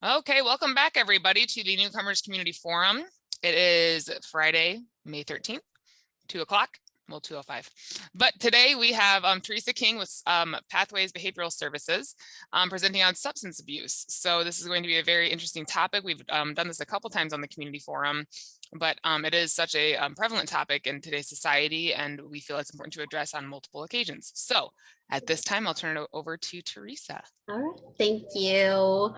Okay, welcome back everybody to the Newcomers Community Forum. It is Friday, May 13th, 2 o'clock, well, 2:05. But today we have Teresa King with Pathways Behavioral Services presenting on substance abuse. So this is going to be a very interesting topic. We've done this a couple times on the community forum, but it is such a prevalent topic in today's society, and we feel it's important to address on multiple occasions. So at this time, I'll turn it over to Teresa. All right, thank you.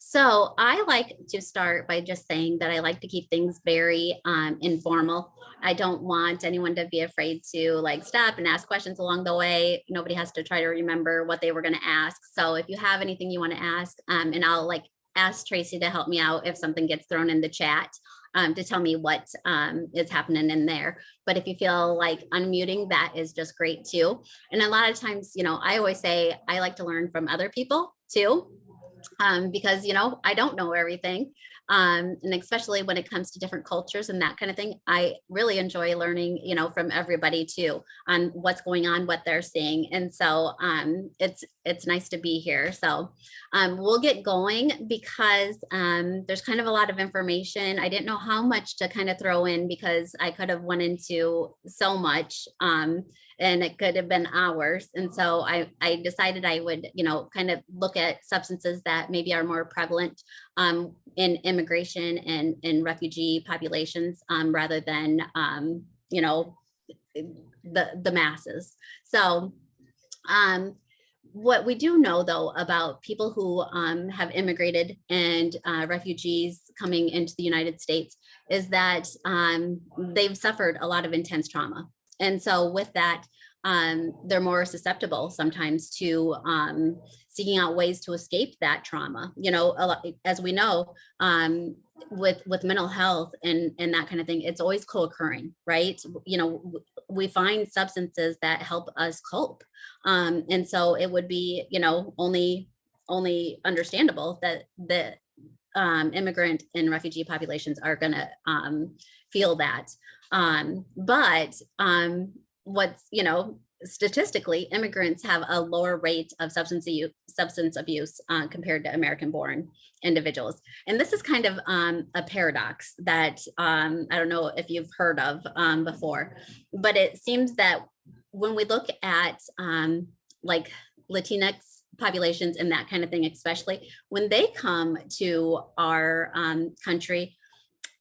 So I like to start by just saying that I like to keep things very informal. I don't want anyone to be afraid to stop and ask questions along the way. Nobody has to try to remember what they were going to ask. So if you have anything you want to ask, and I'll ask Tracy to help me out if something gets thrown in the chat, to tell me what is happening in there. But if you feel like unmuting, that is just great too. And a lot of times, I always say I like to learn from other people too, because I don't know everything, and especially when it comes to different cultures and that kind of thing. I really enjoy learning from everybody too, on what's going on, what they're seeing. And so it's nice to be here. So we'll get going because there's kind of a lot of information. I didn't know how much to kind of throw in because I could have went into so much, and it could have been hours. And so I decided I would, kind of look at substances that maybe are more prevalent in immigration and in refugee populations, rather than, the masses. So what we do know though about people who have immigrated and refugees coming into the United States is that they've suffered a lot of intense trauma. And so with that, they're more susceptible sometimes to seeking out ways to escape that trauma. A lot, as we know, with mental health and that kind of thing, it's always co-occurring, right? We find substances that help us cope, and so it would be only understandable that the immigrant and refugee populations are going to feel that. But what's statistically, immigrants have a lower rate of substance abuse compared to American-born individuals. And this is kind of a paradox that I don't know if you've heard of before, but it seems that when we look at Latinx populations and that kind of thing, especially when they come to our country,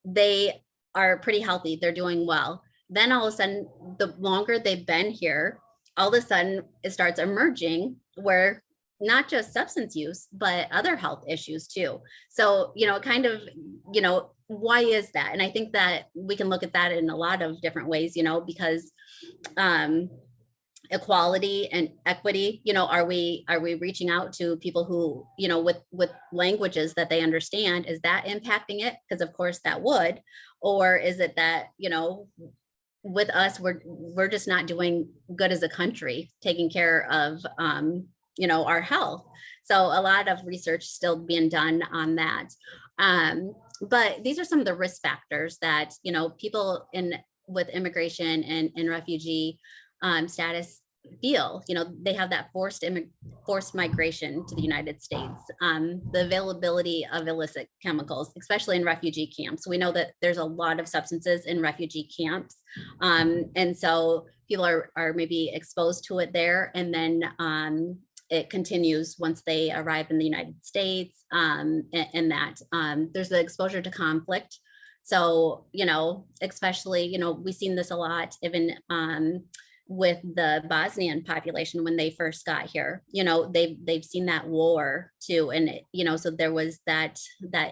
they are pretty healthy, they're doing well. Then all of a sudden, the longer they've been here, all of a sudden it starts emerging where not just substance use, but other health issues too. So, kind of, why is that? And I think that we can look at that in a lot of different ways, because equality and equity, are we reaching out to people who, with languages that they understand? Is that impacting it? Because of course that would. Or is it that, with us, we're just not doing good as a country, taking care of our health. So a lot of research still being done on that. But these are some of the risk factors that people with immigration and refugee status feel. They have that forced migration to the United States, the availability of illicit chemicals, especially in refugee camps. We know that there's a lot of substances in refugee camps, and so people are maybe exposed to it there, and then it continues once they arrive in the United States, and that there's the exposure to conflict. So especially we've seen this a lot even with the Bosnian population when they first got here. They've seen that war too, and so there was that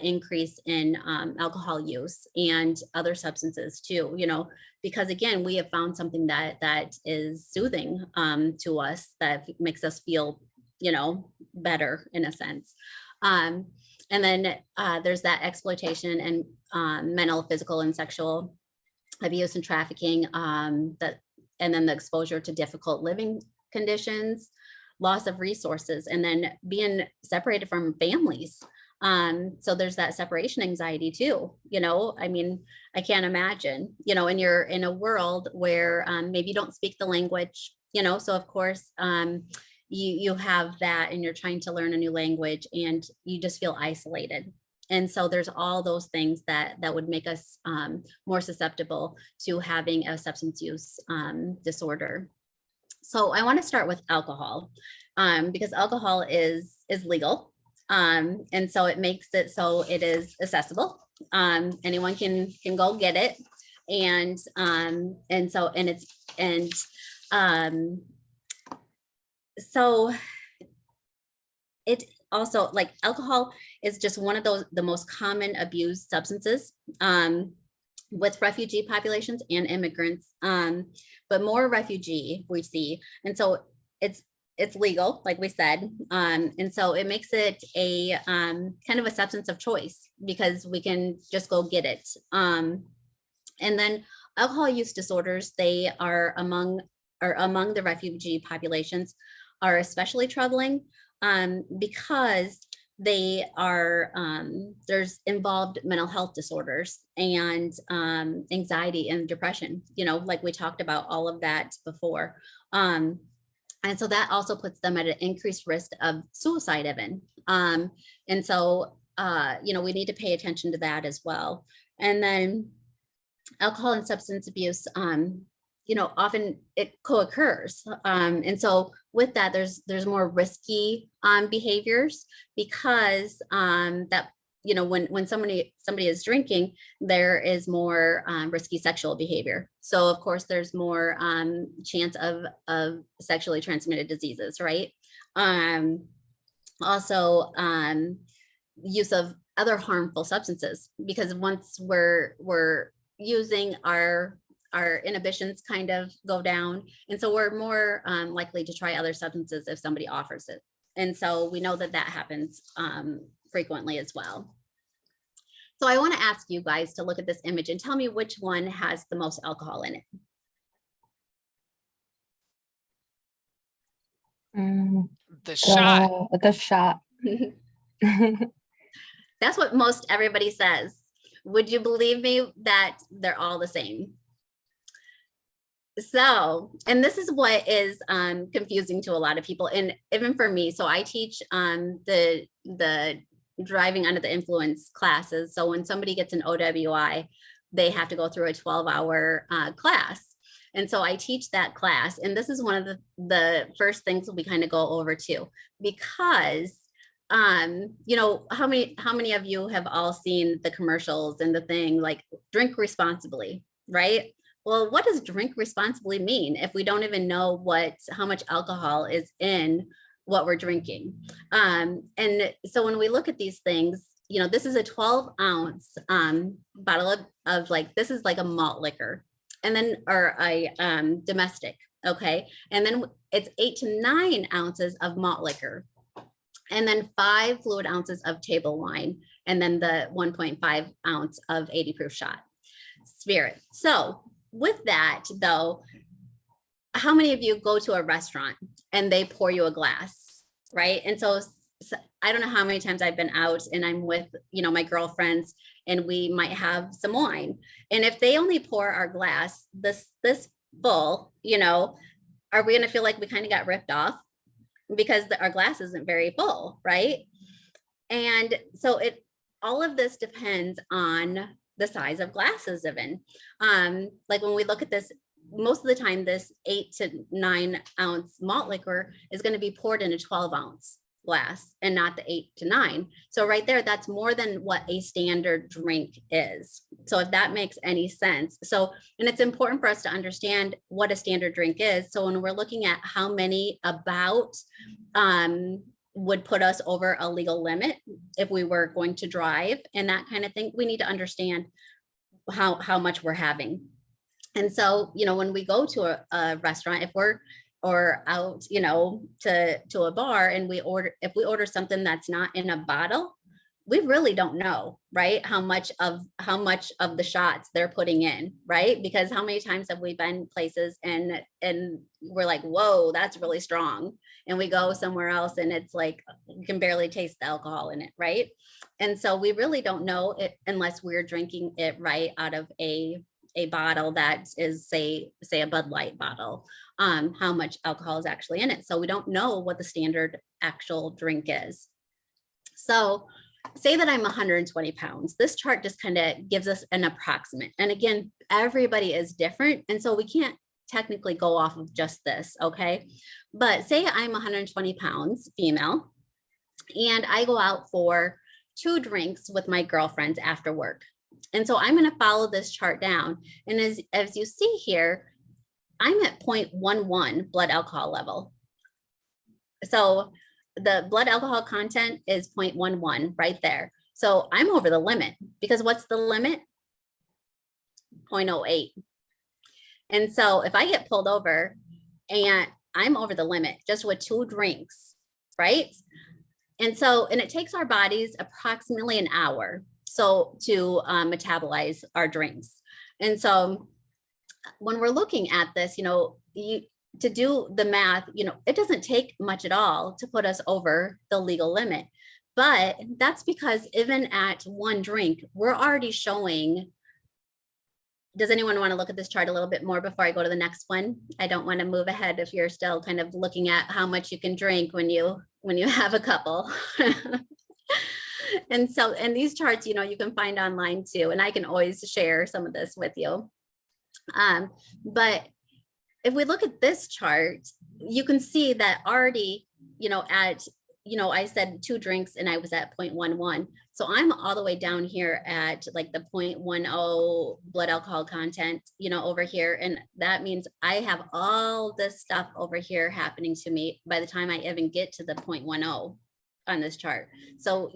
increase in alcohol use and other substances too. Because again, we have found something that is soothing to us, that makes us feel better in a sense. And then there's that exploitation and mental, physical, and sexual abuse and trafficking, and then the exposure to difficult living conditions, loss of resources, and then being separated from families. So there's that separation anxiety too. I can't imagine, and you're in a world where maybe you don't speak the language, so of course, you have that and you're trying to learn a new language and you just feel isolated. And so there's all those things that would make us more susceptible to having a substance use disorder. So I want to start with alcohol because alcohol is legal. And so it makes it so it is accessible. Anyone can go get it. And so it also, like, alcohol is just one of the most common abused substances with refugee populations and immigrants, but more refugee we see. And so it's legal, like we said. And so it makes it a kind of a substance of choice because we can just go get it. And then alcohol use disorders, they are among the refugee populations, are especially troubling because they are there's involved mental health disorders and anxiety and depression, like we talked about all of that before. And so that also puts them at an increased risk of suicide even. And so we need to pay attention to that as well. And then alcohol and substance abuse, often it co-occurs. And so with that, there's more risky behaviors because that, when somebody is drinking, there is more risky sexual behavior. So of course, there's more chance of sexually transmitted diseases, right? Also, use of other harmful substances, because once we're using, our inhibitions kind of go down. And so we're more likely to try other substances if somebody offers it. And so we know that happens frequently as well. So I want to ask you guys to look at this image and tell me which one has the most alcohol in it. The shot. The shot. That's what most everybody says. Would you believe me that they're all the same? So, and this is what is confusing to a lot of people, and even for me. So I teach the driving under the influence classes. So when somebody gets an OWI, they have to go through a 12-hour class. And so I teach that class. And this is one of the first things we kind of go over too, because how many of you have all seen the commercials and the thing like drink responsibly, right? Well, what does drink responsibly mean if we don't even know how much alcohol is in what we're drinking? And so when we look at these things, this is a 12-ounce bottle of like, this is like a malt liquor, and then, or a domestic, okay? And then it's 8 to 9 ounces of malt liquor, and then 5 fluid ounces of table wine, and then the 1.5 ounce of 80 proof shot spirit. So with that though, how many of you go to a restaurant and they pour you a glass, right? And so I don't know how many times I've been out and I'm with, my girlfriends, and we might have some wine. And if they only pour our glass this full, are we going to feel like we kind of got ripped off because our glass isn't very full, right? And so all of this depends on the size of glasses even. Like when we look at this, most of the time, this 8 to 9 ounce malt liquor is going to be poured in a 12-ounce glass and not the 8 to 9. So right there, that's more than what a standard drink is. So if that makes any sense. So, and it's important for us to understand what a standard drink is. So when we're looking at how many about would put us over a legal limit if we were going to drive and that kind of thing, we need to understand how much we're having. And so, when we go to a restaurant, if we're out, to a bar and if we order something that's not in a bottle, we really don't know, right? How much of the shots they're putting in, right? Because how many times have we been places and we're like, whoa, that's really strong. And we go somewhere else and it's like, you can barely taste the alcohol in it, right? And so we really don't know it unless we're drinking it right out of a a bottle that is say a Bud Light bottle, how much alcohol is actually in it. So we don't know what the standard actual drink is. So say that I'm 120 pounds. This chart just kind of gives us an approximate. And again, everybody is different. And so we can't technically go off of just this, okay? But say I'm 120 pounds, female, and I go out for 2 drinks with my girlfriends after work. And so I'm going to follow this chart down. And as you see here, I'm at 0.11 blood alcohol level. So the blood alcohol content is 0.11 right there. So I'm over the limit, because what's the limit? 0.08. And so if I get pulled over and I'm over the limit just with 2 drinks, right? And so, and it takes our bodies approximately an hour so to metabolize our drinks. And so when we're looking at this, to do the math, it doesn't take much at all to put us over the legal limit. But that's because even at 1 drink, we're already showing. Does anyone want to look at this chart a little bit more before I go to the next one? I don't want to move ahead if you're still kind of looking at how much you can drink when you have a couple. And so, and these charts, you can find online too, and I can always share some of this with you. But if we look at this chart, you can see that already, I said 2 drinks and I was at 0.11. So I'm all the way down here at like the 0.10 blood alcohol content, over here. And that means I have all this stuff over here happening to me by the time I even get to the 0.10 on this chart. So,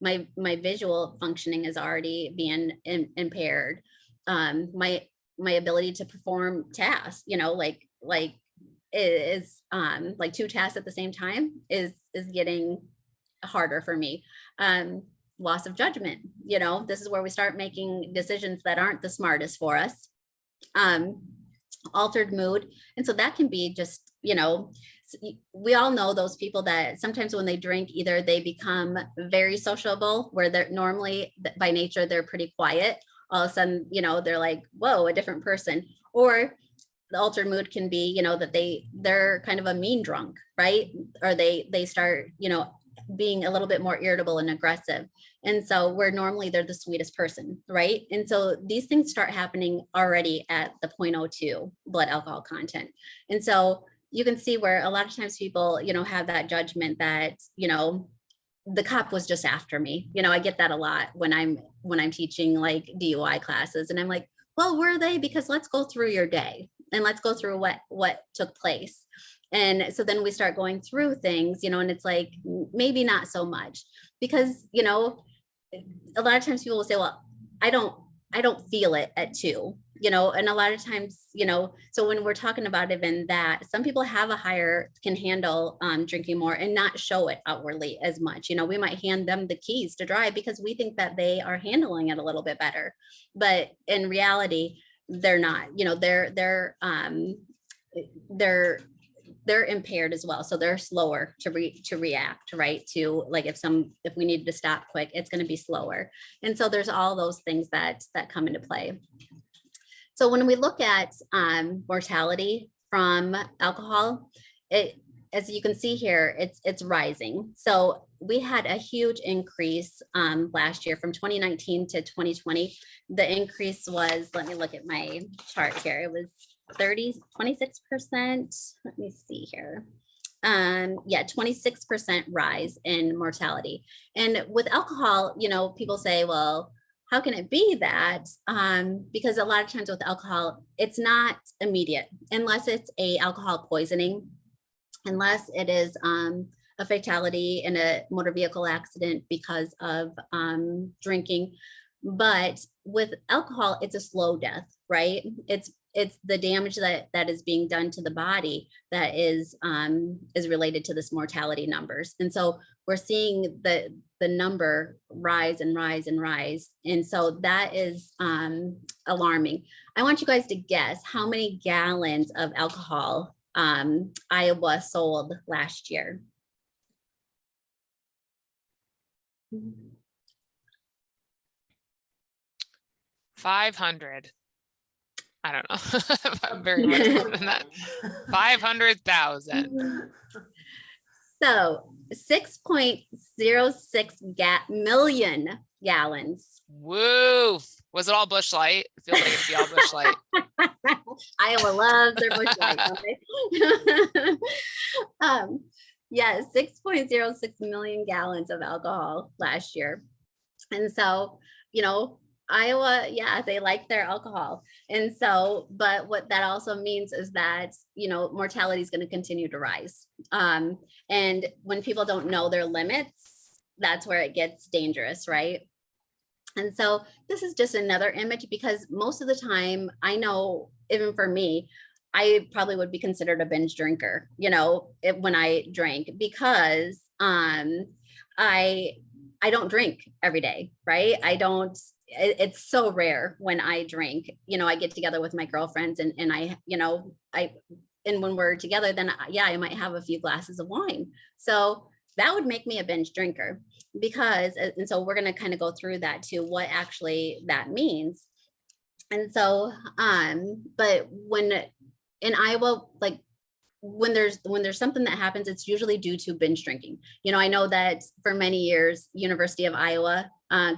my visual functioning is already being impaired. My ability to perform tasks, like is like 2 tasks at the same time is getting harder for me. Loss of judgment, this is where we start making decisions that aren't the smartest for us. Altered mood. And so that can be just, we all know those people that sometimes when they drink, either they become very sociable, where they're normally by nature, they're pretty quiet. All of a sudden, they're like, whoa, a different person. Or the altered mood can be, that they're kind of a mean drunk, right? Or they start, being a little bit more irritable and aggressive. And so where normally they're the sweetest person, right? And so these things start happening already at the 0.02 blood alcohol content. And so you can see where a lot of times people, have that judgment that, the cop was just after me. I get that a lot when I'm teaching like DUI classes, and I'm like, well, were they? Because let's go through your day and let's go through what took place. And so then we start going through things, and it's like, maybe not so much, because, a lot of times people will say, well, I don't feel it at 2, and a lot of times, so when we're talking about even that, some people can handle drinking more and not show it outwardly as much. We might hand them the keys to drive because we think that they are handling it a little bit better, but in reality, they're not. They're impaired as well. So they're slower to react, right? To like, if we needed to stop quick, it's going to be slower. And so there's all those things that come into play. So when we look at mortality from alcohol, as you can see here, it's rising. So we had a huge increase last year from 2019 to 2020. The increase was, let me look at my chart here. It was 26%. Let me see here. 26% rise in mortality. And with alcohol, people say, well, how can it be that? Because a lot of times with alcohol, it's not immediate unless it's a alcohol poisoning, unless it is a fatality in a motor vehicle accident because of drinking. But with alcohol, it's a slow death, right? It's the damage that is being done to the body that is related to this mortality numbers. And so we're seeing the number rise and rise and rise. And so that is alarming. I want you guys to guess how many gallons of alcohol Iowa sold last year. 500. I don't know. Very much more than that. 500,000. So 6.06 million gallons. Woo. Was it all Busch Light? It feels like it'd be all Busch Light. Iowa loves their Busch Light. Yeah, 6.06 million gallons of alcohol last year. And so, Iowa, yeah, they like their alcohol. And so, but what that also means is that, mortality is going to continue to rise. And when people don't know their limits, that's where it gets dangerous, right? And so this is just another image, because most of the time, I know, even for me, I probably would be considered a binge drinker, when I drank, because I don't drink every day, right? It's so rare when I drink. I get together with my girlfriends and and when we're together, then I might have a few glasses of wine. So that would make me a binge drinker, and so we're going to kind of go through that too, what actually that means. And so, but when in Iowa, like when there's something that happens, it's usually due to binge drinking. I know that for many years, University of Iowa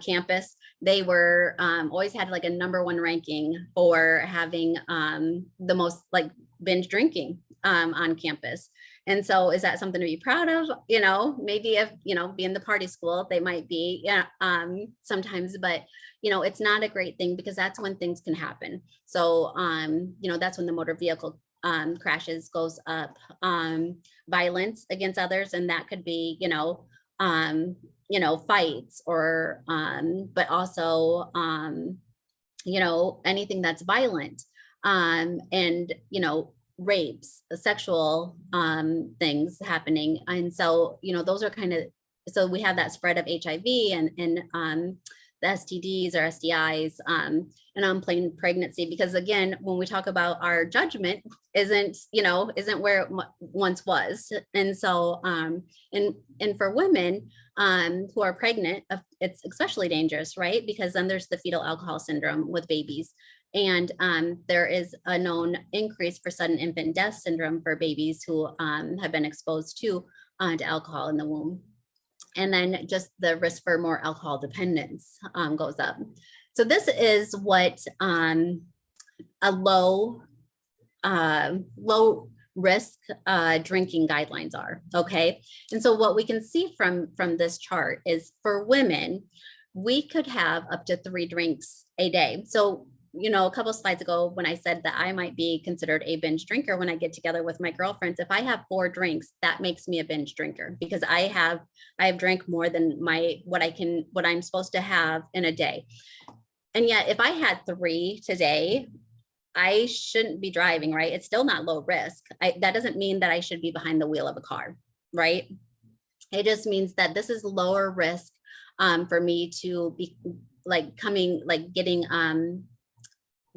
campus, they were always had like a #1 ranking for having the most like binge drinking on campus. And so is that something to be proud of? Maybe if, being the party school, they might be, sometimes, but, it's not a great thing, because that's when things can happen. So, that's when the motor vehicle crashes goes up, violence against others. And that could be, fights or, but also, anything that's violent, and, rapes, sexual things happening. And so, those are so we have that spread of HIV and the STDs or STIs, and unplanned pregnancy, because again, when we talk about our judgment isn't where it once was. And so, and for women who are pregnant, it's especially dangerous, right? Because then there's the fetal alcohol syndrome with babies. And there is a known increase for sudden infant death syndrome for babies who have been exposed to alcohol in the womb. And then just the risk for more alcohol dependence goes up. So this is what a low risk drinking guidelines are. Okay. And so what we can see from this chart is, for women, we could have up to 3 drinks a day. So a couple of slides ago, when I said that I might be considered a binge drinker when I get together with my girlfriends, if I have 4 drinks, that makes me a binge drinker, because I have drank more than what I'm supposed to have in a day. And yet, if I had 3 today, I shouldn't be driving, right? It's still not low risk. That doesn't mean that I should be behind the wheel of a car, right? It just means that this is lower risk for me to be getting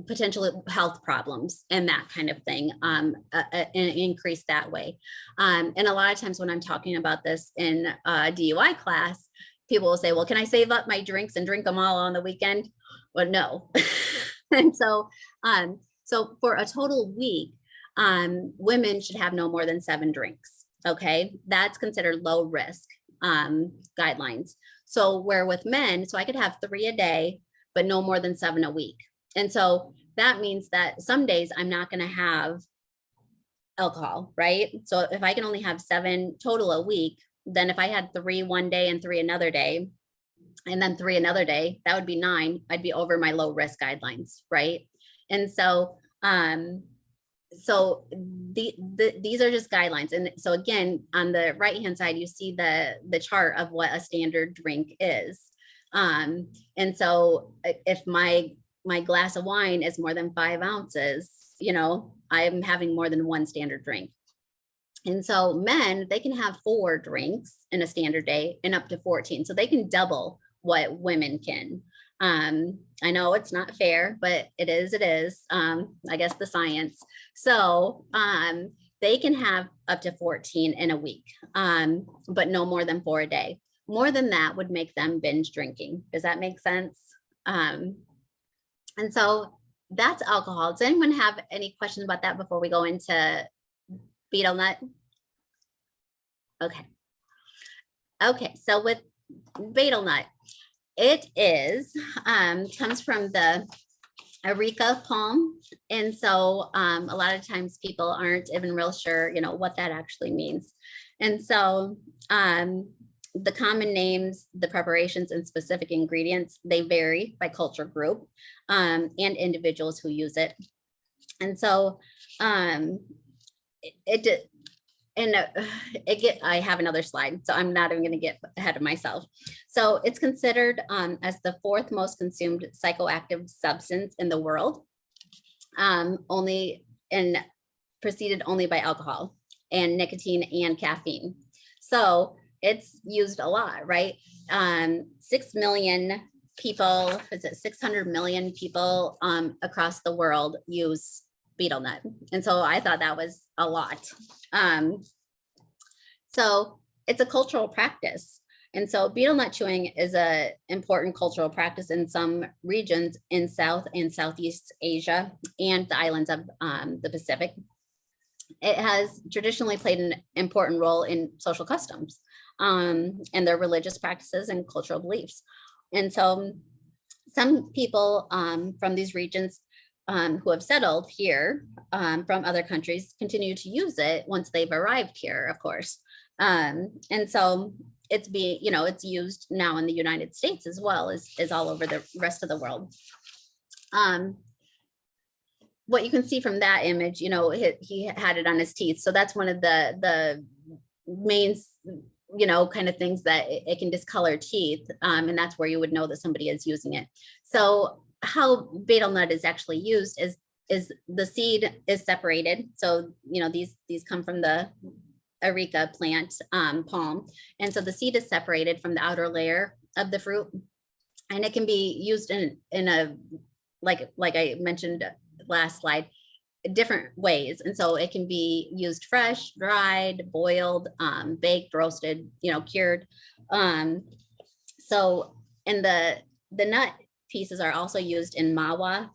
potential health problems and that kind of thing, and increase that way. And a lot of times when I'm talking about this in a DUI class, people will say, well, can I save up my drinks and drink them all on the weekend? Well, no. And so, so for a total week, women should have no more than 7 drinks. Okay. That's considered low risk guidelines. So where with men, so I could have 3 a day, but no more than 7 a week. And so that means that some days I'm not going to have alcohol, right? So if I can only have 7 total a week, then if I had 3 one day and 3 another day, and then 3 another day, that would be 9. I'd be over my low risk guidelines, right? And so, these are just guidelines. And so again, on the right-hand side, you see the chart of what a standard drink is. And so if my glass of wine is more than 5 ounces, I'm having more than 1 standard drink. And so men, they can have 4 drinks in a standard day and up to 14. So they can double what women can. I know it's not fair, but it is, I guess, the science. So they can have up to 14 in a week, but no more than 4 a day. More than that would make them binge drinking. Does that make sense? And so, that's alcohol. Does anyone have any questions about that before we go into betel nut? Okay. Okay, so with betel nut, it is comes from the areca palm, and so a lot of times people aren't even real sure, what that actually means. And so the common names, the preparations, and specific ingredients, they vary by culture group and individuals who use it. And so I have another slide, so I'm not even going to get ahead of myself. So it's considered as the fourth most consumed psychoactive substance in the world, preceded only by alcohol and nicotine and caffeine. So it's used a lot, right? 6 million people, is it 600 million people across the world use betel nut. And so I thought that was a lot. So it's a cultural practice. And so betel nut chewing is an important cultural practice in some regions in South and Southeast Asia and the islands of the Pacific. It has traditionally played an important role in social customs and their religious practices and cultural beliefs. And so some people from these regions who have settled here from other countries continue to use it once they've arrived here, of course. And so it's it's used now in the United States as well as all over the rest of the world. What you can see from that image, he had it on his teeth. So that's one of the main, kind of things that it can discolor teeth. And that's where you would know that somebody is using it. So how betel nut is actually used is the seed is separated. So, these come from the areca plant, palm. And so the seed is separated from the outer layer of the fruit. And it can be used in a, like I mentioned last slide, different ways. And so it can be used fresh, dried, boiled, baked, roasted, cured. So, and the nut pieces are also used in mawa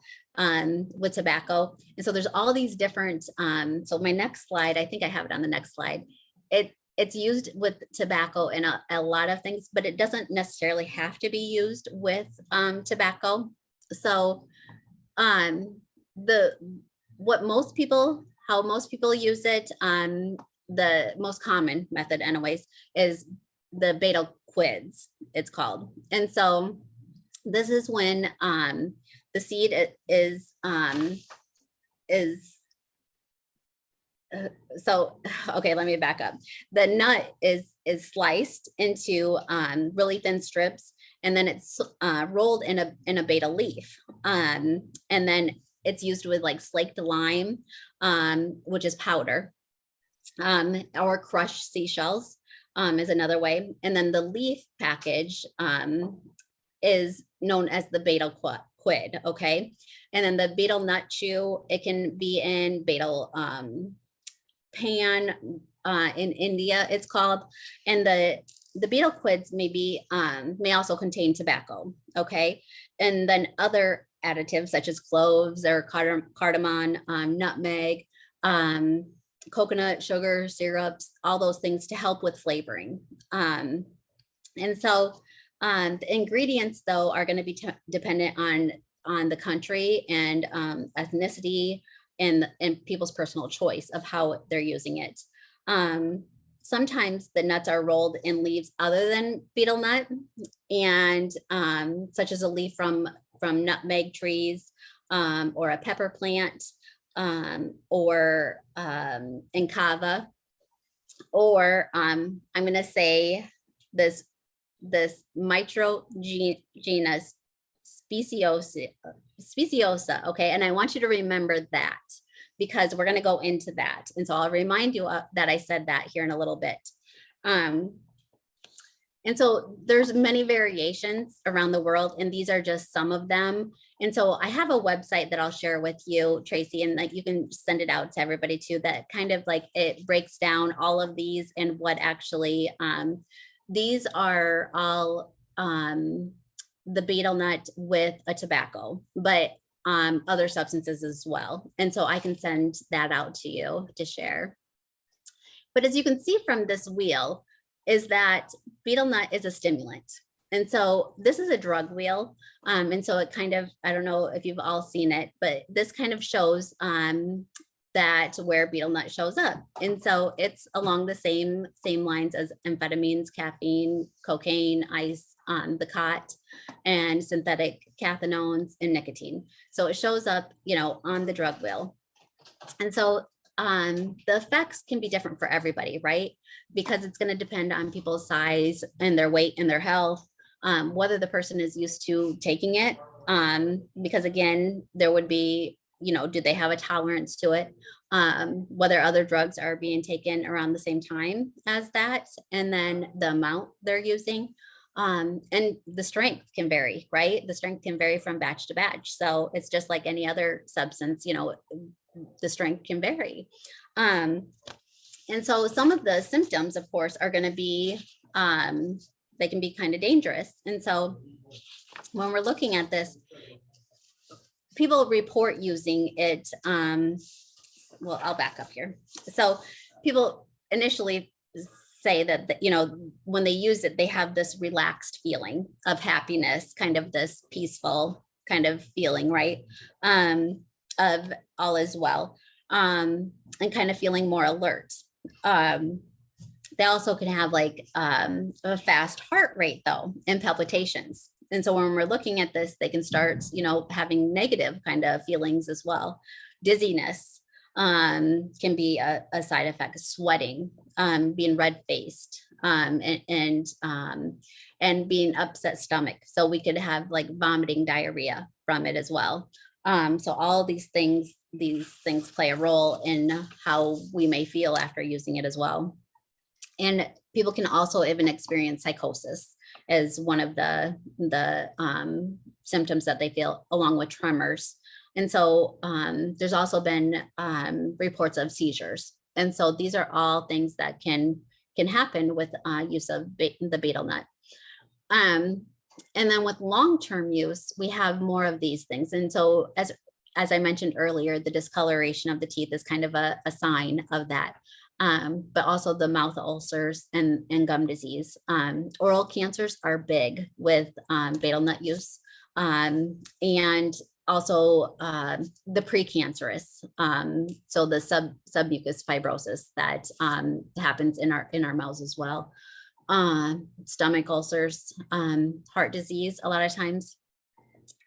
with tobacco. And so there's all these different, so my next slide, I think I have it on the next slide. It's used with tobacco in a lot of things, but it doesn't necessarily have to be used with tobacco. So how most people use it, the most common method anyways, is the betel quids, it's called. And so this is when the seed is so, okay, let me back up. The nut is sliced into really thin strips, and then it's rolled in a betel leaf. And then it's used with like slaked lime, which is powder, or crushed seashells is another way. And then the leaf package is known as the betel quid, okay? And then the betel nut chew, it can be in betel pan in India, it's called. And the betel quids may also contain tobacco, okay? And then other additives such as cloves or cardamom, nutmeg, coconut sugar, syrups, all those things to help with flavoring. And so the ingredients, though, are going to be dependent on the country and ethnicity and people's personal choice of how they're using it. Sometimes the nuts are rolled in leaves other than betel nut, and such as a leaf from nutmeg trees, or a pepper plant, or in kava, or I'm going to say this mitro genus speciosa, okay? And I want you to remember that, because we're going to go into that. And so I'll remind you that I said that here in a little bit. And so there's many variations around the world, and these are just some of them. And so I have a website that I'll share with you, Tracy, and like you can send it out to everybody too, that kind of like it breaks down all of these and what actually, these are all the betel nut with a tobacco, but other substances as well. And so I can send that out to you to share. But as you can see from this wheel, is that betel nut is a stimulant. And so this is a drug wheel. And so it kind of, I don't know if you've all seen it, but this kind of shows that where betel nut shows up. And so it's along the same lines as amphetamines, caffeine, cocaine, ice, the cot, and synthetic cathinones and nicotine. So it shows up, on the drug wheel. And so the effects can be different for everybody, right? Because it's going to depend on people's size and their weight and their health, whether the person is used to taking it. Because again, there would be, do they have a tolerance to it? Whether other drugs are being taken around the same time as that, and then the amount they're using. And the strength can vary, right? The strength can vary from batch to batch. So it's just like any other substance, the strength can vary. And so some of the symptoms, of course, are going to be, they can be kind of dangerous. And so when we're looking at this, people report using it. Well, I'll back up here. So people initially say that, when they use it, they have this relaxed feeling of happiness, kind of this peaceful kind of feeling, right? Of all is well, and kind of feeling more alert. They also can have like a fast heart rate though, and palpitations. And so when we're looking at this, they can start, having negative kind of feelings as well. Dizziness can be a side effect, sweating, being red-faced, and being upset stomach. So we could have like vomiting, diarrhea from it as well. So all these things play a role in how we may feel after using it as well. And people can also even experience psychosis as one of the symptoms that they feel, along with tremors. And so there's also been reports of seizures. And so these are all things that can happen with use of the betel nut. And then with long-term use, we have more of these things. And so as I mentioned earlier, the discoloration of the teeth is kind of a sign of that. But also the mouth ulcers and gum disease. Oral cancers are big with betel nut use. And also the precancerous, so the submucous fibrosis that happens in our mouths as well. Stomach ulcers, heart disease a lot of times,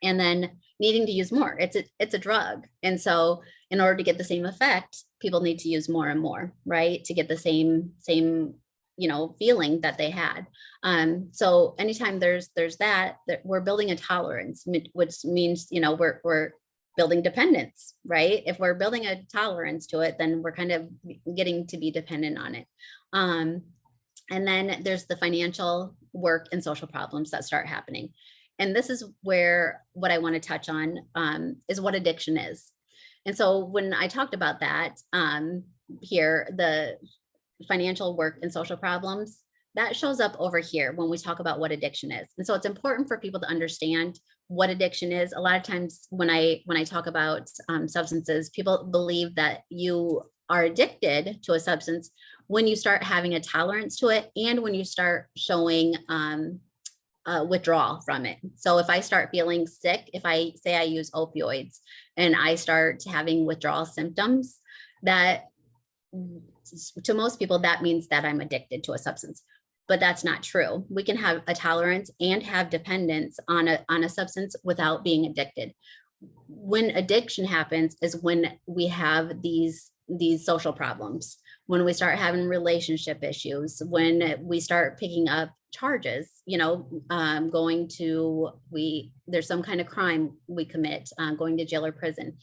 and then needing to use more. It's a drug, and so in order to get the same effect, people need to use more and more, right, to get the same feeling that they had. So anytime there's that we're building a tolerance, which means we're building dependence, right? If we're building a tolerance to it, then we're kind of getting to be dependent on it. And then there's the financial, work, and social problems that start happening. And this is where what I want to touch on is what addiction is. And so when I talked about that here, the financial, work, and social problems, that shows up over here when we talk about what addiction is. And so it's important for people to understand what addiction is. A lot of times when I talk about substances, people believe that you are addicted to a substance when you start having a tolerance to it and when you start showing withdrawal from it. So if I start feeling sick, if I say I use opioids and I start having withdrawal symptoms, that to most people, that means that I'm addicted to a substance. But that's not true. We can have a tolerance and have dependence on a substance without being addicted. When addiction happens is when we have these social problems, when we start having relationship issues, when we start picking up charges, there's some kind of crime we commit, going to jail or prison.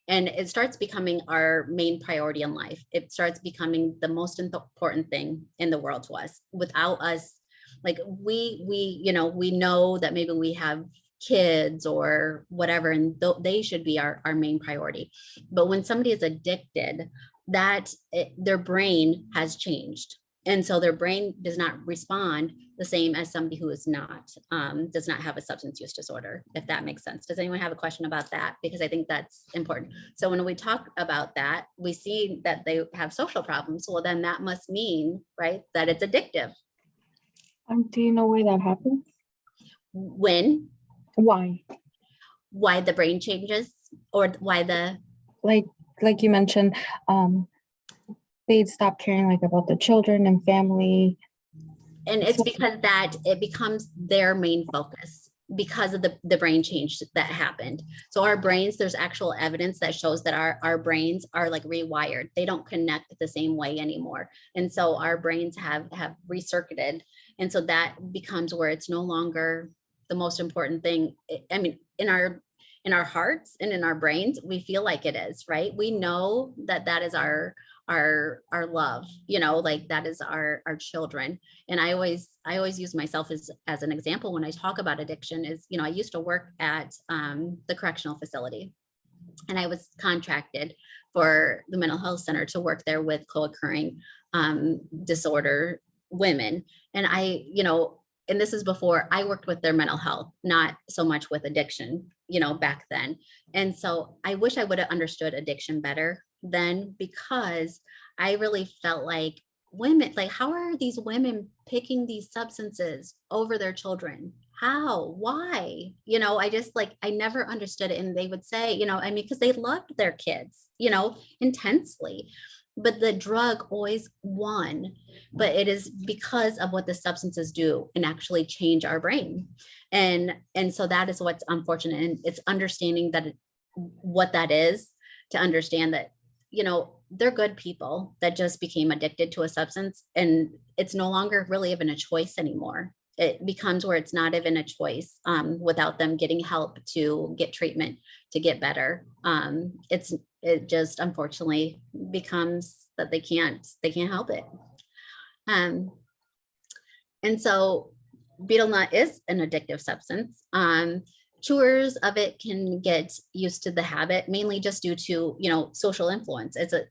And it starts becoming our main priority in life. It starts becoming the most important thing in the world to us. Without us, like we know that maybe we have kids or whatever, and they should be our main priority. But when somebody is addicted, their brain has changed. And so their brain does not respond the same as somebody who is not, does not have a substance use disorder, if that makes sense. Does anyone have a question about that? Because I think that's important. So when we talk about that, we see that they have social problems. Well, then that must mean, right, that it's addictive. Do you know why that happens? When? Why? Why the brain changes, or why the... Like you mentioned, they'd stop caring like about the children and family. And it's because that it becomes their main focus because of the brain change that happened. So our brains, there's actual evidence that shows that our brains are like rewired. They don't connect the same way anymore. And so our brains have recircuited. And so that becomes where it's no longer the most important thing. I mean, in our hearts and in our brains, we feel like it is, right? We know that is our love, you know, like that is our children. And I always use myself as an example when I talk about addiction is, you know, I used to work at the correctional facility, and I was contracted for the mental health center to work there with co-occurring disorder women. And and this is before I worked with their mental health, not so much with addiction, you know, back then. And so I wish I would have understood addiction better then, because I really felt like women, like, how are these women picking these substances over their children? How? Why? You know, I just I never understood it. And they would say, you know, I mean, because they loved their kids, you know, intensely. But the drug always won. But it is because of what the substances do and actually change our brain. And so that is what's unfortunate. And it's understanding that what that is, to understand that, you know, they're good people that just became addicted to a substance, and it's no longer really even a choice anymore. It becomes where it's not even a choice without them getting help to get treatment, to get better. It just unfortunately becomes that they can't help it. And so betel nut is an addictive substance. Chewers of it can get used to the habit, mainly just due to, you know, social influence. It's a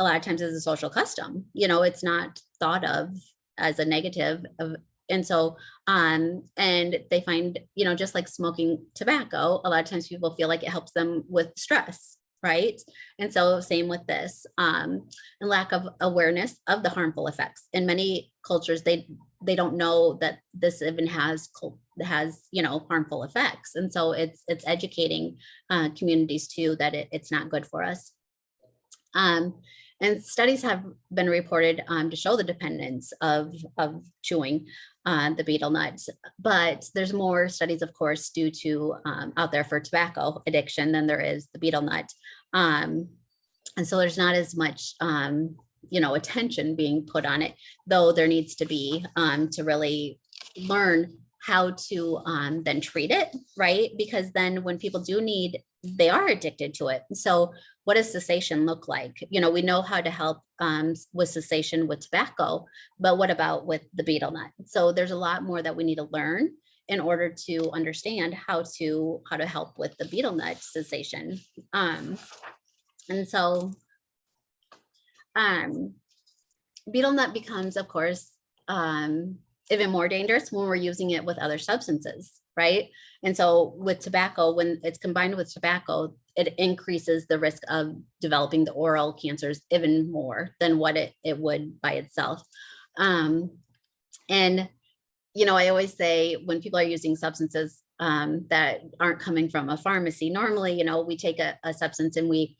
lot of times it's a social custom, you know, it's not thought of as a negative of. And so, and they find, you know, just like smoking tobacco, a lot of times people feel like it helps them with stress, right? And so same with this, and lack of awareness of the harmful effects. In many cultures, they don't know that this even has, you know, harmful effects. And so it's educating communities too, that it's not good for us. And studies have been reported to show the dependence of chewing the betel nuts, but there's more studies, of course, due to out there for tobacco addiction than there is the betel nut. And so there's not as much, you know, attention being put on it, though there needs to be to really learn how to then treat it, right? Because then when people do need, they are addicted to it. So what does cessation look like? You know, we know how to help with cessation with tobacco, but what about with the betel nut? So there's a lot more that we need to learn in order to understand how to help with the betel nut cessation. And so betel nut becomes, of course, even more dangerous when we're using it with other substances, right? And so with tobacco, when it's combined with tobacco, it increases the risk of developing the oral cancers even more than what it would by itself. And, you know, I always say when people are using substances that aren't coming from a pharmacy, normally, you know, we take a substance and we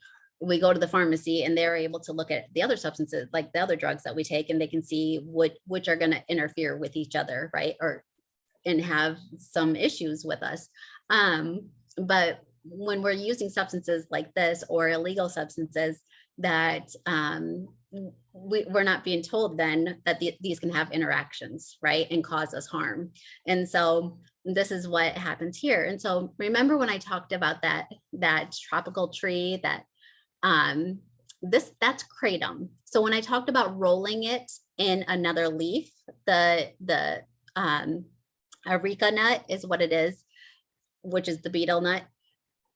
go to the pharmacy and they're able to look at the other substances, like the other drugs that we take, and they can see which are going to interfere with each other, right? And have some issues with us. But when we're using substances like this or illegal substances that we're not being told then that these can have interactions, right? And cause us harm. And so this is what happens here. And so remember when I talked about that tropical tree, that that's kratom. So when I talked about rolling it in another leaf, the areca nut is what it is, which is the betel nut.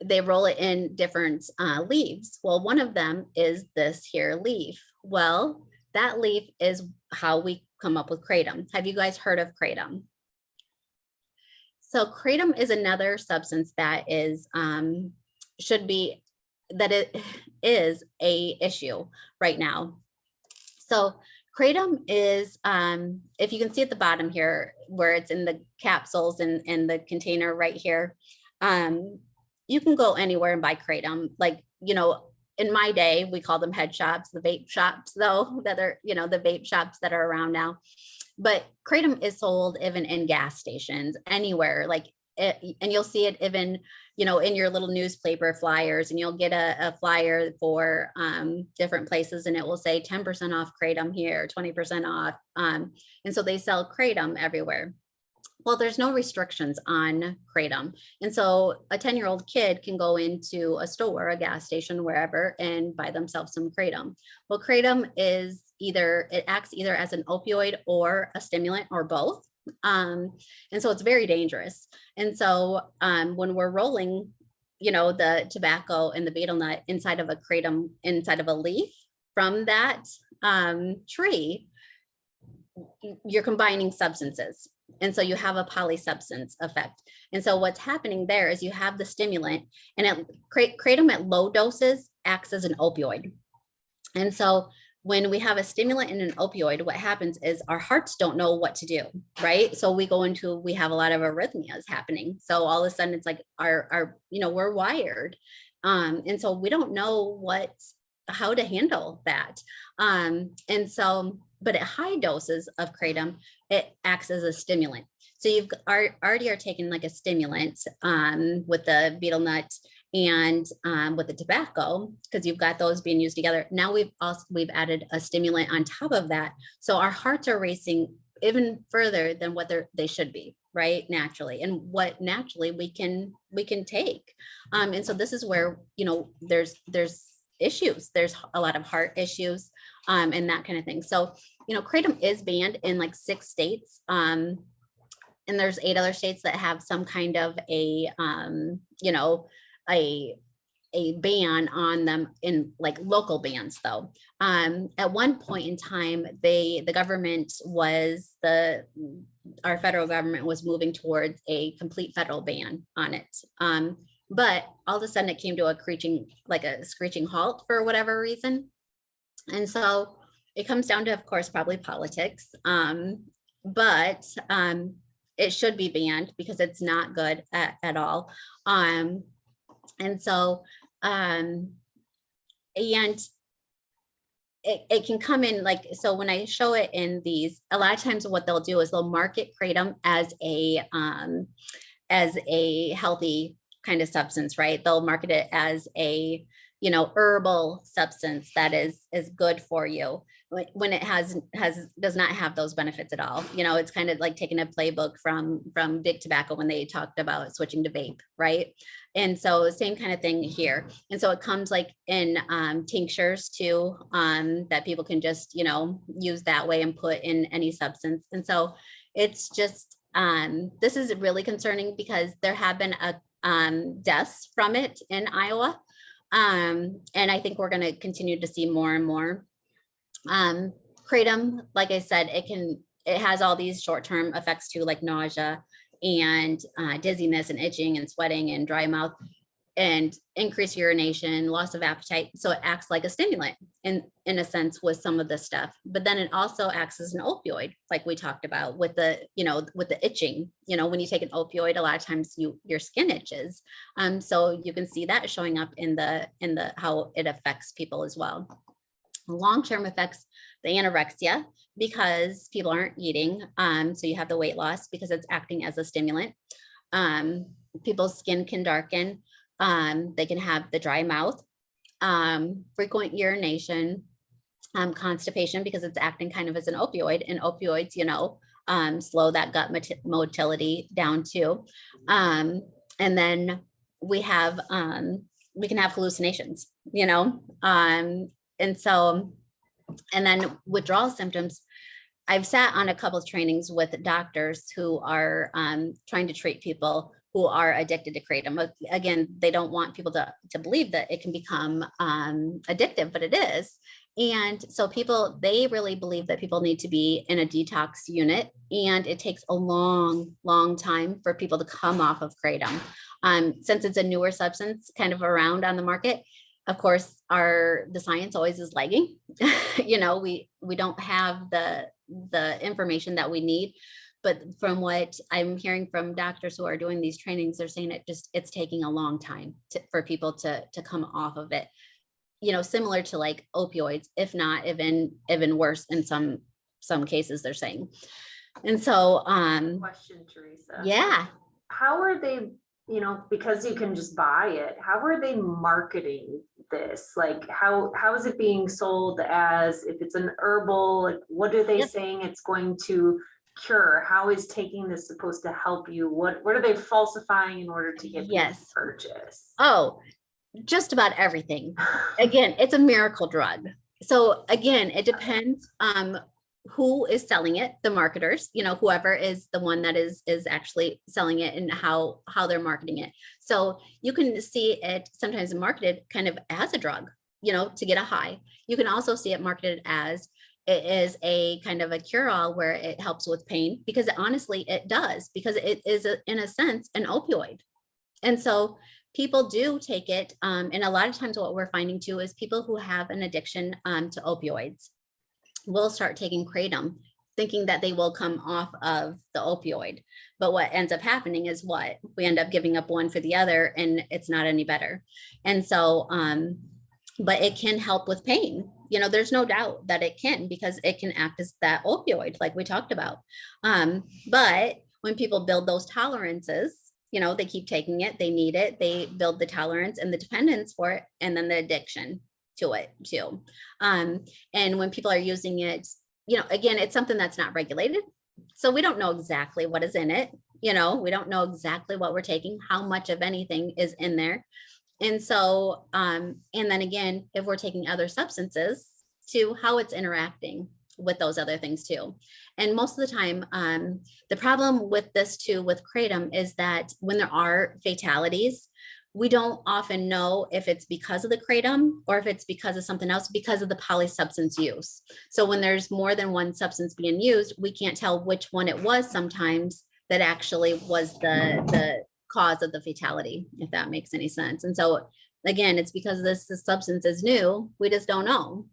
They roll it in different leaves. Well, one of them is this here leaf. Well, that leaf is how we come up with kratom. Have you guys heard of kratom? So kratom is another substance that is that it is a issue right now. So kratom is, if you can see at the bottom here, where it's in the capsules and the container right here, you can go anywhere and buy kratom. Like, you know, in my day, we call them head shops, the vape shops though, that are, you know, the vape shops that are around now. But kratom is sold even in gas stations, anywhere, like it, and you'll see it even, you know, in your little newspaper flyers, and you'll get a flyer for different places, and it will say 10% off kratom here, 20% off. And so they sell kratom everywhere. Well, there's no restrictions on kratom. And so a 10-year-old kid can go into a store, a gas station, wherever, and buy themselves some kratom. Well, kratom is it acts either as an opioid or a stimulant or both. And so it's very dangerous. And so when we're rolling, you know, the tobacco and the betel nut inside of a kratom, inside of a leaf from that tree, you're combining substances. And so you have a polysubstance effect. And so what's happening there is you have the stimulant, and kratom at low doses acts as an opioid. And so when we have a stimulant and an opioid, what happens is our hearts don't know what to do, right? So we have a lot of arrhythmias happening. So all of a sudden it's like our you know, we're wired. And so we don't know how to handle that. And so, but at high doses of kratom, it acts as a stimulant. So you've already are taking like a stimulant with the betel nut and with the tobacco, because you've got those being used together. Now we've added a stimulant on top of that. So our hearts are racing even further than what they should be, right? Naturally, and what naturally we can take. And so this is where, you know, there's issues. There's a lot of heart issues and that kind of thing. So, you know, kratom is banned in like 6 states. And there's 8 other states that have some kind of a, you know, a ban on them, in like local bans though. At one point in time, the government was our federal government was moving towards a complete federal ban on it. But all of a sudden it came to a screeching halt for whatever reason. And so it comes down to, of course, probably politics. But it should be banned because it's not good at all. And so, and it can come in like, so when I show it in these, a lot of times what they'll do is they'll market kratom as a healthy kind of substance, right? They'll market it as a, you know, herbal substance that is good for you, when it does not have those benefits at all. You know, it's kind of like taking a playbook from big tobacco when they talked about switching to vape, right? And so same kind of thing here. And so it comes like in tinctures too, that people can just, you know, use that way and put in any substance. And so it's just, this is really concerning because there have been deaths from it in Iowa. And I think we're going to continue to see more and more. Kratom, like I said, it has all these short-term effects too, like nausea and dizziness and itching and sweating and dry mouth and increased urination, loss of appetite. So it acts like a stimulant in a sense with some of this stuff, but then it also acts as an opioid, like we talked about with the, you know, with the itching. You know, when you take an opioid, a lot of times your skin itches. So you can see that showing up in the how it affects people as well. Long-term effects, the anorexia, because people aren't eating. So you have the weight loss because it's acting as a stimulant. People's skin can darken. They can have the dry mouth, frequent urination, constipation, because it's acting kind of as an opioid, and opioids, you know, slow that gut motility down too. And then we can have hallucinations, you know, and so, and then withdrawal symptoms. I've sat on a couple of trainings with doctors who are trying to treat people who are addicted to kratom. Again, they don't want people to believe that it can become addictive, but it is. And so people, they really believe that people need to be in a detox unit, and it takes a long, long time for people to come off of kratom. Since it's a newer substance kind of around on the market, of course, the science always is lagging. We don't have the information that we need. But from what I'm hearing from doctors who are doing these trainings, they're saying it's taking a long time for people to come off of it. Similar to like opioids, if not even worse in some cases, they're saying. And so, question, Teresa. yeah. How are they, because you can just buy it, how are they marketing this? Like, how is it being sold as, if it's an herbal, like, what are they saying it's going to cure? How is taking this supposed to help you? What are they falsifying in order to get people to purchase? Oh, just about everything. Again, it's a miracle drug. So again, it depends who is selling it, the marketers, whoever is the one that is actually selling it, and how they're marketing it. So you can see it sometimes marketed kind of as a drug, to get a high. You can also see it marketed as it is a kind of a cure-all where it helps with pain, because honestly it does, because it is in a sense an opioid. And so people do take it. And a lot of times what we're finding too is people who have an addiction to opioids will start taking kratom, thinking that they will come off of the opioid. But what ends up happening is we end up giving up one for the other, and it's not any better. And so, but it can help with pain. There's no doubt that it can, because it can act as that opioid, like we talked about. But when people build those tolerances, they keep taking it, they need it, they build the tolerance and the dependence for it, and then the addiction to it too. And when people are using it, again, it's something that's not regulated. So we don't know exactly what is in it. We don't know exactly what we're taking, how much of anything is in there. And so, and then again, if we're taking other substances too, how it's interacting with those other things too. And most of the time, the problem with this too, with kratom, is that when there are fatalities, we don't often know if it's because of the kratom or if it's because of something else, because of the polysubstance use. So when there's more than one substance being used, we can't tell which one it was sometimes that actually was the cause of the fatality, if that makes any sense. And so again, it's because this substance is new, we just don't know.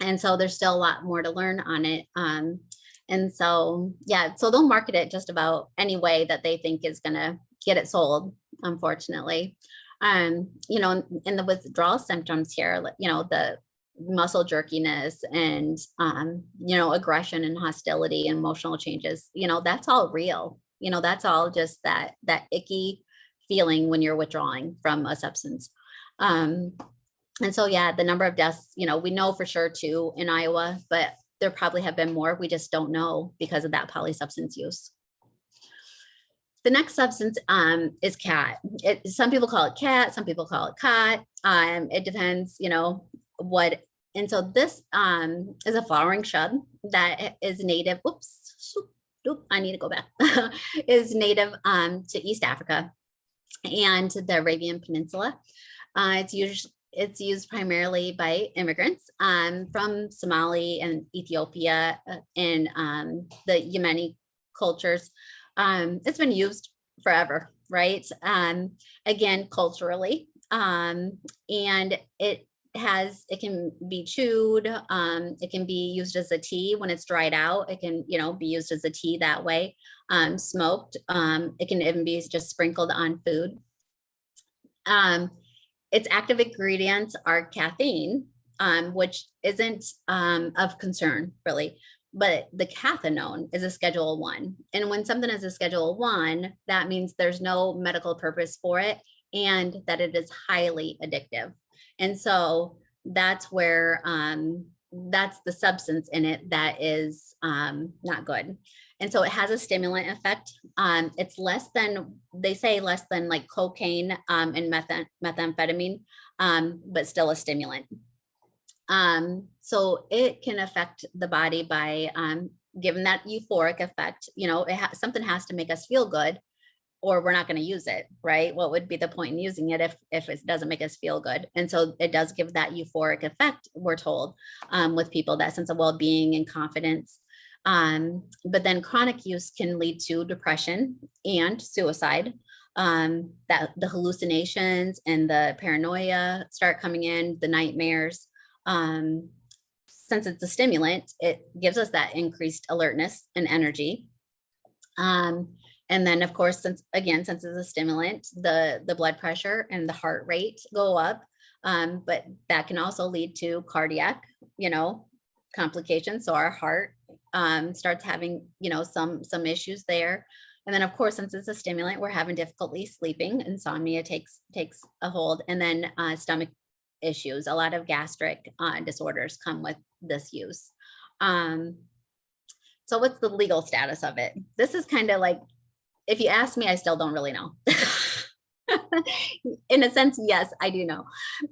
And so there's still a lot more to learn on it. And so, yeah, so they'll market it just about any way that they think is going to get it sold, unfortunately. In the withdrawal symptoms here, the muscle jerkiness and, aggression and hostility and emotional changes, that's all real. That's all just that icky feeling when you're withdrawing from a substance. And so, yeah, the number of deaths, we know for sure too in Iowa, but there probably have been more. We just don't know because of that polysubstance use. The next substance is cat. Some people call it cat, some people call it cot. It depends, what. And so this is a flowering shrub that is native. I need to go back. Is native to East Africa and the Arabian Peninsula. It's used primarily by immigrants from Somali and Ethiopia and the Yemeni cultures. It's been used forever, right? Again, culturally, and it can be chewed. It can be used as a tea when it's dried out. It can, be used as a tea that way, smoked. It can even be just sprinkled on food. Its active ingredients are caffeine, which isn't of concern really, but the cathinone is a Schedule 1. And when something is a Schedule 1, that means there's no medical purpose for it and that it is highly addictive. And so that's where, that's the substance in it that is not good. And so it has a stimulant effect. It's less than, they say less than like cocaine and methamphetamine, but still a stimulant. So it can affect the body by given that euphoric effect, something has to make us feel good. or we're not going to use it, right? What would be the point in using it if it doesn't make us feel good? And so it does give that euphoric effect, we're told, with people, that sense of well-being and confidence. But then chronic use can lead to depression and suicide. That the hallucinations and the paranoia start coming in, the nightmares. Since it's a stimulant, it gives us that increased alertness and energy. And then of course, since it's a stimulant, the blood pressure and the heart rate go up. But that can also lead to cardiac, complications. So our heart starts having, some issues there. And then of course, since it's a stimulant, we're having difficulty sleeping. Insomnia takes a hold. And then stomach issues. A lot of gastric disorders come with this use. So what's the legal status of it? This is kind of like, if you ask me, I still don't really know. In a sense, yes, I do know.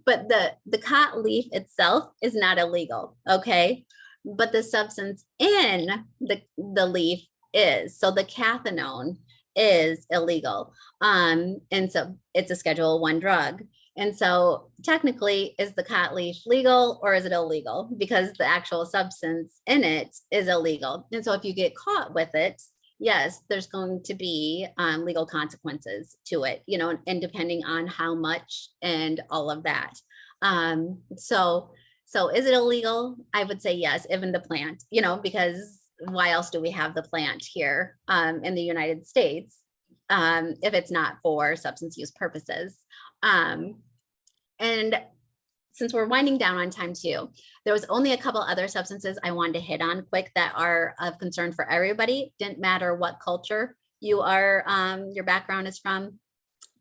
But the cot leaf itself is not illegal, okay? But the substance in the leaf is. So the cathinone is illegal. And so it's a Schedule I drug. And so technically, is the cot leaf legal or is it illegal? Because the actual substance in it is illegal. And so if you get caught with it, yes, there's going to be legal consequences to it, and depending on how much and all of that. So is it illegal? I would say yes, even the plant, because why else do we have the plant here in the United States if it's not for substance use purposes? And since we're winding down on time too, there was only a couple other substances I wanted to hit on quick that are of concern for everybody. Didn't matter what culture you are, your background is from.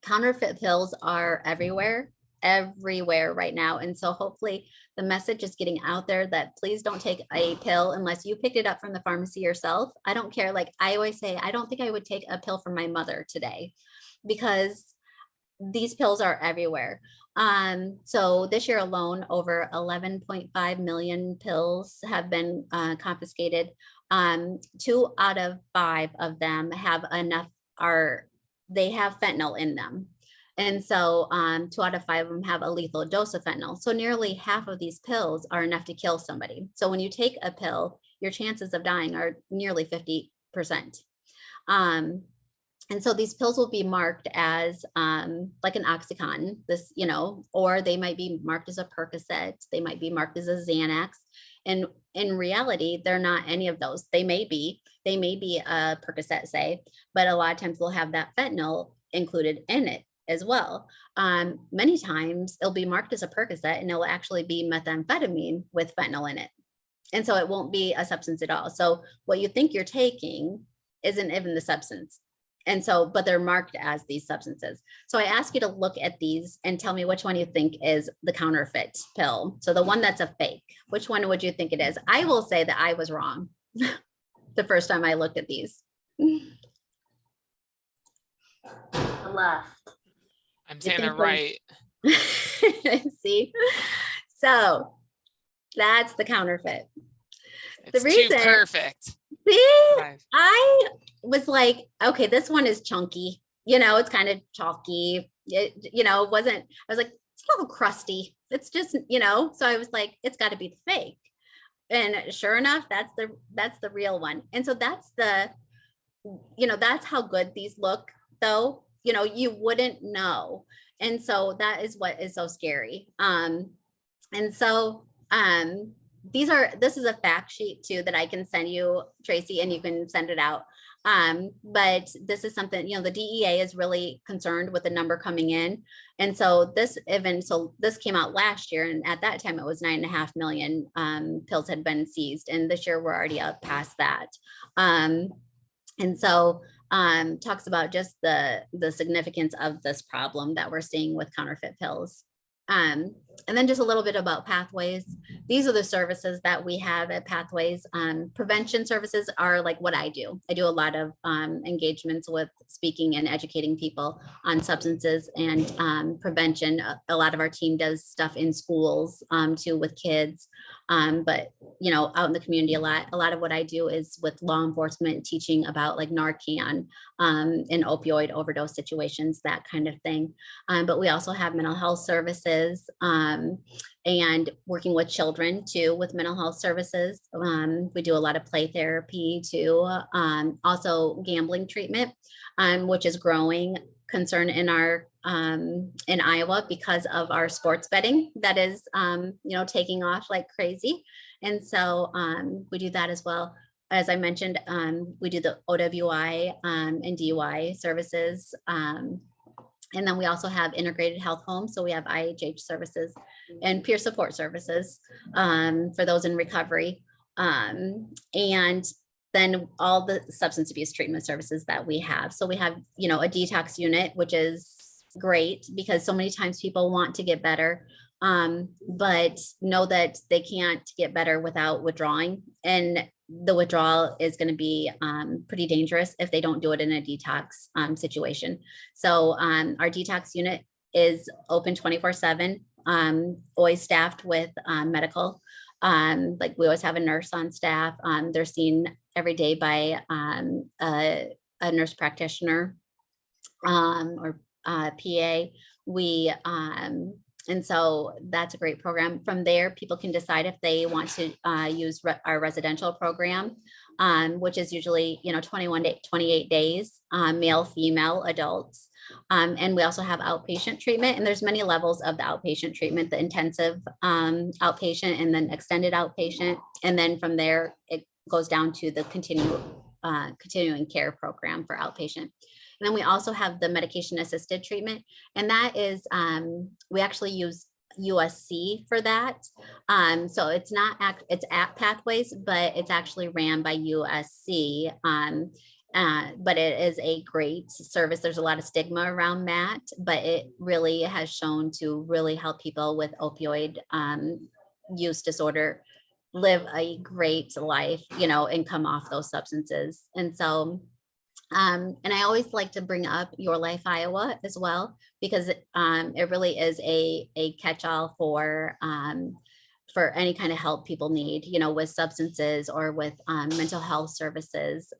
Counterfeit pills are everywhere right now. And so hopefully the message is getting out there that please don't take a pill unless you picked it up from the pharmacy yourself. I don't care. Like I always say, I don't think I would take a pill from my mother today because these pills are everywhere. So this year alone, over 11.5 million pills have been confiscated. 2 out of 5 of them have they have fentanyl in them. And so 2 out of 5 of them have a lethal dose of fentanyl. So nearly half of these pills are enough to kill somebody. So when you take a pill, your chances of dying are nearly 50%. And so these pills will be marked as like an Oxycontin, or they might be marked as a Percocet. They might be marked as a Xanax. And in reality, they're not any of those. They may be a Percocet, say, but a lot of times they'll have that fentanyl included in it as well. Many times it'll be marked as a Percocet and it'll actually be methamphetamine with fentanyl in it. And so it won't be a substance at all. So what you think you're taking isn't even the substance. And so, but they're marked as these substances. So I ask you to look at these and tell me which one you think is the counterfeit pill. So the one that's a fake, which one would you think it is? I will say that I was wrong the first time I looked at these. The left. I'm saying they're right. See? So that's the counterfeit. It's too perfect. See, I was like, okay, this one is chunky, it's kind of chalky. I was like, it's a little crusty. It's just, so I was like, it's got to be the fake. And sure enough, that's the real one. And so that's that's how good these look though, you wouldn't know. And so that is what is so scary. And so, this is a fact sheet too that I can send you, Tracy, and you can send it out. But this is something, the DEA is really concerned with the number coming in. And so this came out last year. And at that time it was 9.5 million pills had been seized. And this year we're already up past that. And so talks about just the significance of this problem that we're seeing with counterfeit pills. And then just a little bit about Pathways. These are the services that we have at Pathways. Prevention services are like what I do. I do a lot of engagements with speaking and educating people on substances and prevention. A lot of our team does stuff in schools too with kids. But you know, out in the community a lot of what I do is with law enforcement, teaching about like Narcan and opioid overdose situations, that kind of thing. But we also have mental health services and working with children too with mental health services. We do a lot of play therapy too. Also gambling treatment, which is growing concern in our in Iowa because of our sports betting that is you know, taking off like crazy. And so we do that as well. As I mentioned, we do the OWI and DUI services. And then we also have integrated health homes. So we have IHH services and peer support services for those in recovery. And then all the substance abuse treatment services that we have. So we have, you know, a detox unit, which is great because so many times people want to get better, but know that they can't get better without withdrawing. And the withdrawal is going to be pretty dangerous if they don't do it in a detox situation. So our detox unit is open 24/7, always staffed with medical. Like we always have a nurse on staff. They're seen every day by a nurse practitioner or PA. And so that's a great program. From there, people can decide if they want to use our residential program, which is usually, you know, 21 to 28 days, male, female, adults. And we also have outpatient treatment, and there's many levels of the outpatient treatment, the intensive outpatient and then extended outpatient. And then from there, it goes down to the continuing care program for outpatient. And then we also have the medication assisted treatment. And that is, we actually use USC for that. So it's it's at Pathways, but it's actually ran by USC. But it is a great service. There's a lot of stigma around that, but it really has shown to really help people with opioid use disorder live a great life, you know, and come off those substances. And so and I always like to bring up Your Life Iowa as well, because it really is a catch-all for any kind of help people need, you know, with substances or with mental health services.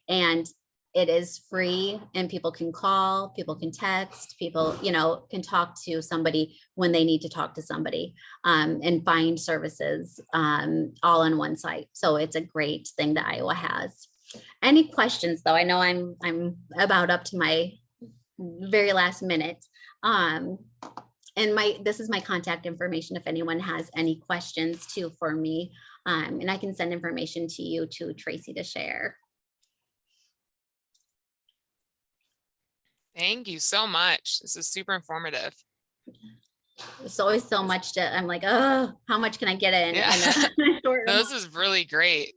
And it is free, and people can call, people can text, people, you know, can talk to somebody when they need to talk to somebody and find services all on one site. So it's a great thing that Iowa has. Any questions though? I know I'm about up to my very last minute. And this is my contact information if anyone has any questions too for me. And I can send information to you to Tracy to share. Thank you so much. This is super informative. There's always so much to, I'm like, oh, how much can I get in? Yeah. No, This is really great.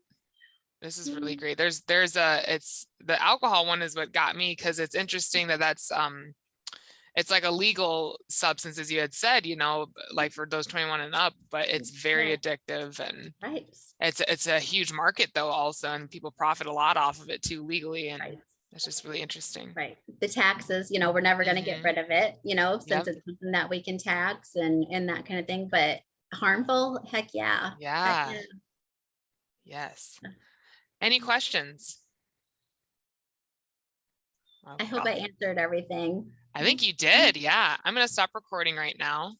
This is really great. It's the alcohol one is what got me, because it's interesting that's it's like a legal substance, as you had said, you know, like for those 21 and up, but it's very addictive, and right. It's a huge market though also, and people profit a lot off of it too legally, and it's just really interesting. Right. The taxes, you know, we're never going to get rid of it, you know, since it's something that we can tax and that kind of thing, but harmful, heck yeah. Yeah. Heck yeah. Yes. Any questions? I hope I answered everything. I think you did. Yeah. I'm going to stop recording right now.